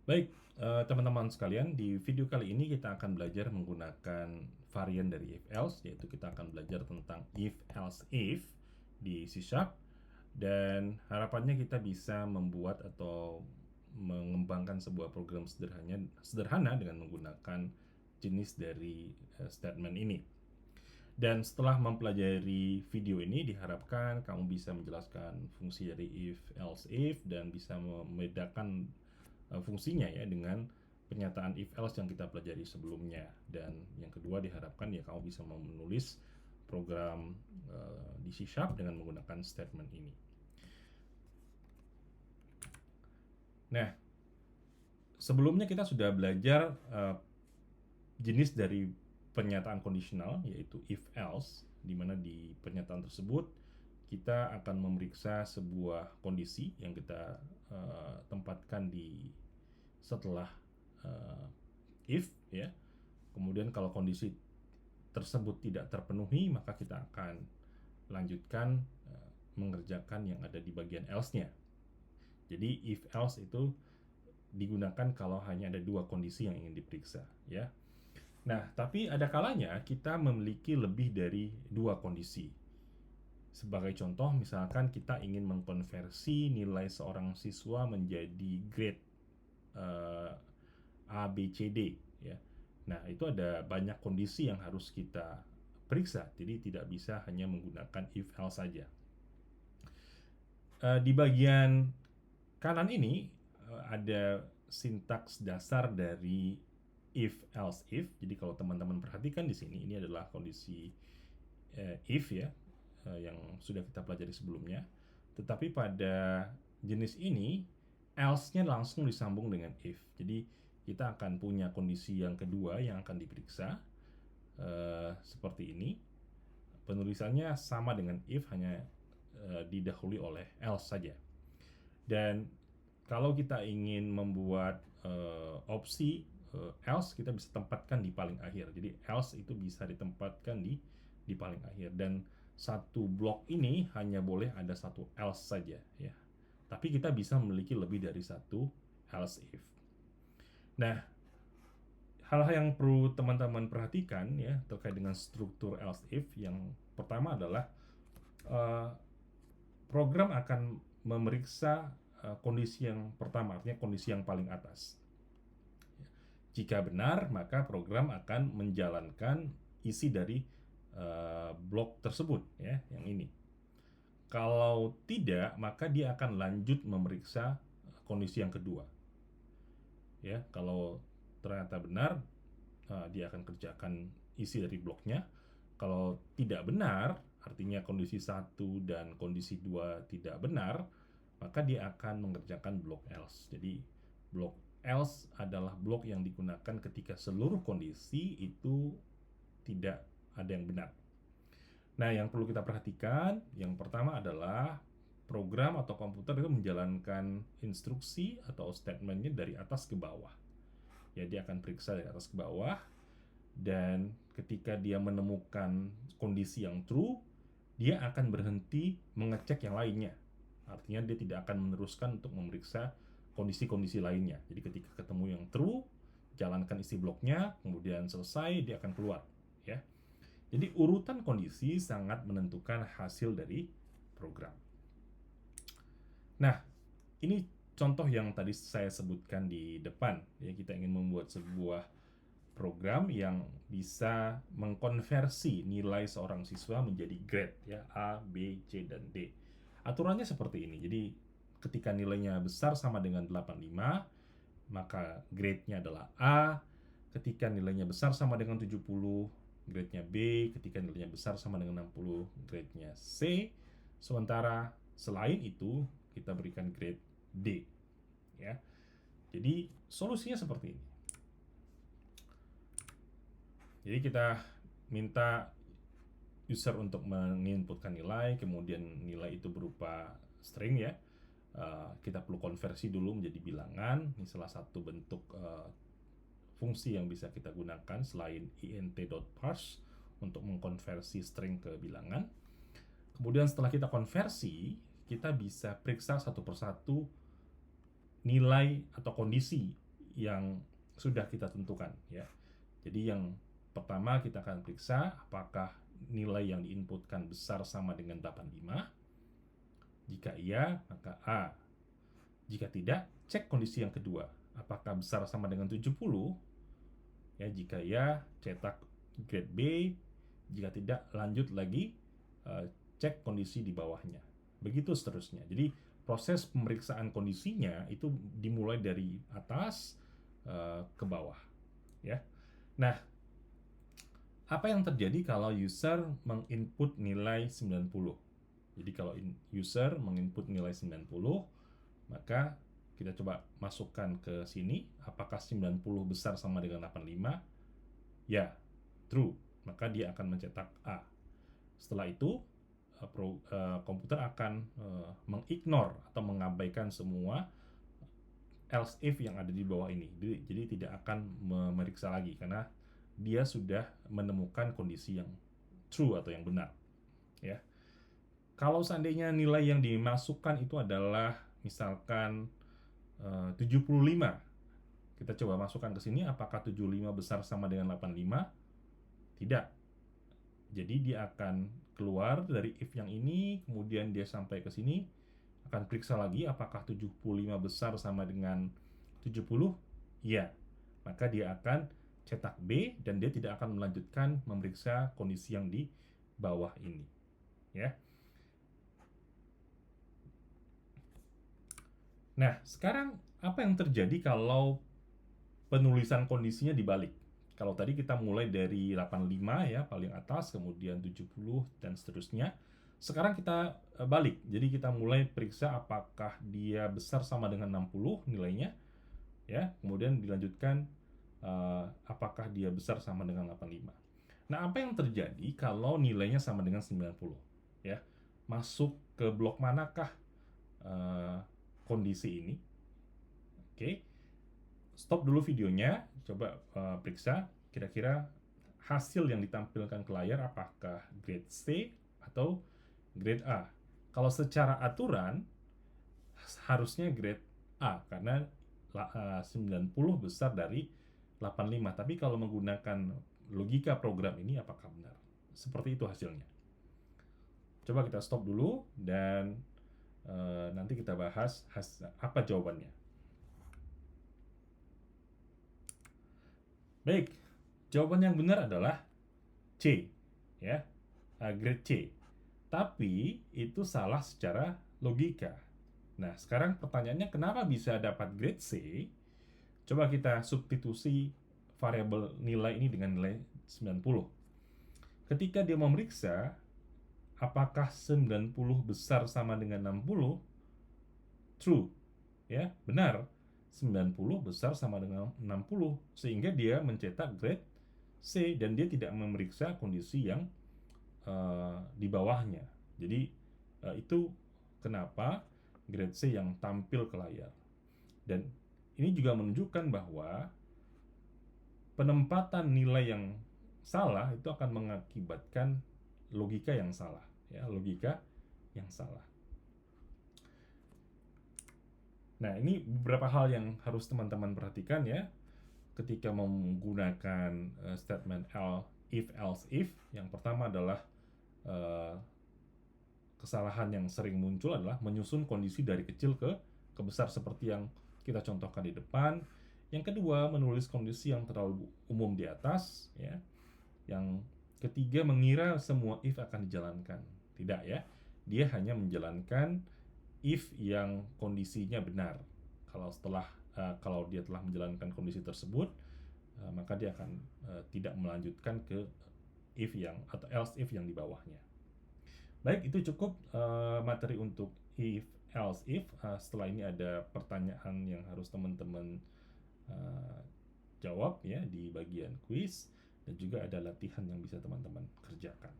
Baik, teman-teman sekalian, di video kali ini kita akan belajar menggunakan varian dari if else, yaitu kita akan belajar tentang if else if di C Sharp, dan harapannya kita bisa membuat atau mengembangkan sebuah program sederhana dengan menggunakan jenis dari statement ini. Dan setelah mempelajari video ini, diharapkan kamu bisa menjelaskan fungsi dari if, else, if, dan bisa membedakan fungsinya ya dengan pernyataan if, else yang kita pelajari sebelumnya. Dan yang kedua, diharapkan ya kamu bisa menulis program di C Sharp dengan menggunakan statement ini. Nah, sebelumnya kita sudah belajar jenis dari pernyataan kondisional, yaitu if else, di mana di pernyataan tersebut kita akan memeriksa sebuah kondisi yang kita tempatkan di setelah if ya. Kemudian kalau kondisi tersebut tidak terpenuhi, maka kita akan lanjutkan mengerjakan yang ada di bagian else-nya. Jadi if else itu digunakan kalau hanya ada dua kondisi yang ingin diperiksa ya. Nah, tapi ada kalanya kita memiliki lebih dari dua kondisi. Sebagai contoh, misalkan kita ingin mengkonversi nilai seorang siswa menjadi grade A, B, C, D ya. Nah, itu ada banyak kondisi yang harus kita periksa. Jadi tidak bisa hanya menggunakan if else saja. Di bagian kanan ini ada sintaks dasar dari if else if. Jadi kalau teman-teman perhatikan di sini, ini adalah kondisi if ya, yang sudah kita pelajari sebelumnya. Tetapi pada jenis ini else-nya langsung disambung dengan if. Jadi kita akan punya kondisi yang kedua yang akan diperiksa seperti ini. Penulisannya sama dengan if, hanya didahului oleh else saja. Dan kalau kita ingin membuat opsi else, kita bisa tempatkan di paling akhir. Jadi else itu bisa ditempatkan di paling akhir, dan satu blok ini hanya boleh ada satu else saja ya. Tapi kita bisa memiliki lebih dari satu else if. Nah, hal-hal yang perlu teman-teman perhatikan ya terkait dengan struktur else if, yang pertama adalah program akan memeriksa kondisi yang pertama, artinya kondisi yang paling atas. Jika benar, maka program akan menjalankan isi dari blok tersebut ya, yang ini. Kalau tidak, maka dia akan lanjut memeriksa kondisi yang kedua. Ya, kalau ternyata benar, dia akan kerjakan isi dari bloknya. Kalau tidak benar, artinya kondisi 1 dan kondisi 2 tidak benar, maka dia akan mengerjakan blok else. Jadi blok else adalah blok yang digunakan ketika seluruh kondisi itu tidak ada yang benar. Nah, yang perlu kita perhatikan, yang pertama adalah program atau komputer itu menjalankan instruksi atau statementnya dari atas ke bawah. Ya, dia akan periksa dari atas ke bawah, dan ketika dia menemukan kondisi yang true, dia akan berhenti mengecek yang lainnya. Artinya dia tidak akan meneruskan untuk memeriksa kondisi-kondisi lainnya. Jadi ketika ketemu yang true, jalankan isi bloknya, kemudian selesai, dia akan keluar ya. Jadi urutan kondisi sangat menentukan hasil dari program. Nah, ini contoh yang tadi saya sebutkan di depan ya. Kita ingin membuat sebuah program yang bisa mengkonversi nilai seorang siswa menjadi grade ya, A, B, C, dan D. Aturannya seperti ini. Jadi ketika nilainya besar sama dengan 85, maka grade-nya adalah A. Ketika nilainya besar sama dengan 70, grade-nya B. Ketika nilainya besar sama dengan 60, grade-nya C. Sementara selain itu, kita berikan grade D ya. Jadi solusinya seperti ini. Jadi kita minta user untuk menginputkan nilai, kemudian nilai itu berupa string ya. Kita perlu konversi dulu menjadi bilangan. Ini salah satu bentuk fungsi yang bisa kita gunakan selain int.parse untuk mengkonversi string ke bilangan. Kemudian setelah kita konversi, kita bisa periksa satu persatu nilai atau kondisi yang sudah kita tentukan ya. Jadi yang pertama kita akan periksa apakah nilai yang diinputkan besar sama dengan 85. Jika iya, maka A. Jika tidak, cek kondisi yang kedua. Apakah besar sama dengan 70? Ya, jika iya, cetak grade B. Jika tidak, lanjut lagi cek kondisi di bawahnya. Begitu seterusnya. Jadi proses pemeriksaan kondisinya itu dimulai dari atas ke bawah, ya. Nah, apa yang terjadi kalau user menginput nilai 90? Jadi kalau user menginput nilai 90, maka kita coba masukkan ke sini, apakah 90 besar sama dengan 85? Ya, true. Maka dia akan mencetak A. Setelah itu, komputer akan mengignore atau mengabaikan semua else if yang ada di bawah ini. Jadi tidak akan memeriksa lagi karena dia sudah menemukan kondisi yang true atau yang benar. Ya. Kalau seandainya nilai yang dimasukkan itu adalah misalkan 75, kita coba masukkan ke sini, apakah 75 besar sama dengan 85? Tidak. Jadi dia akan keluar dari if yang ini, kemudian dia sampai ke sini, akan periksa lagi apakah 75 besar sama dengan 70? Iya. Maka dia akan cetak B dan dia tidak akan melanjutkan memeriksa kondisi yang di bawah ini. Ya. Nah, sekarang apa yang terjadi kalau penulisan kondisinya dibalik? Kalau tadi kita mulai dari 85 ya, paling atas, kemudian 70 dan seterusnya. Sekarang kita balik. Jadi kita mulai periksa apakah dia besar sama dengan 60 nilainya, ya. Kemudian dilanjutkan apakah dia besar sama dengan 85. Nah, apa yang terjadi kalau nilainya sama dengan 90? Ya, masuk ke blok manakah kondisi ini? Oke, stop dulu videonya, coba periksa kira-kira hasil yang ditampilkan ke layar apakah grade C atau grade A. Kalau secara aturan harusnya grade A karena 90 besar dari 85. Tapi kalau menggunakan logika program ini apakah benar? Seperti itu hasilnya. Coba kita stop dulu dan nanti kita bahas apa jawabannya. Baik, jawaban yang benar adalah C, ya, grade C. Tapi itu salah secara logika. Nah, sekarang pertanyaannya kenapa bisa dapat grade C? Coba kita substitusi variabel nilai ini dengan nilai 90. Ketika dia memeriksa apakah 90 besar sama dengan 60? True, ya, benar. 90 besar sama dengan 60, sehingga dia mencetak grade C dan dia tidak memeriksa kondisi yang di bawahnya. Jadi itu kenapa grade C yang tampil ke layar. Dan ini juga menunjukkan bahwa penempatan nilai yang salah itu akan mengakibatkan logika yang salah, ya, logika yang salah. Nah, ini beberapa hal yang harus teman-teman perhatikan ya ketika menggunakan statement if else if. Yang pertama adalah kesalahan yang sering muncul adalah menyusun kondisi dari kecil ke besar seperti yang kita contohkan di depan. Yang kedua, menulis kondisi yang terlalu umum di atas ya. Yang ketiga, mengira semua if akan dijalankan. Tidak ya. Dia hanya menjalankan if yang kondisinya benar. Kalau dia telah menjalankan kondisi tersebut, maka dia akan tidak melanjutkan ke if yang atau else if yang di bawahnya. Baik, itu cukup materi untuk if else if. Setelah ini ada pertanyaan yang harus teman-teman jawab ya di bagian quiz, dan juga ada latihan yang bisa teman-teman kerjakan.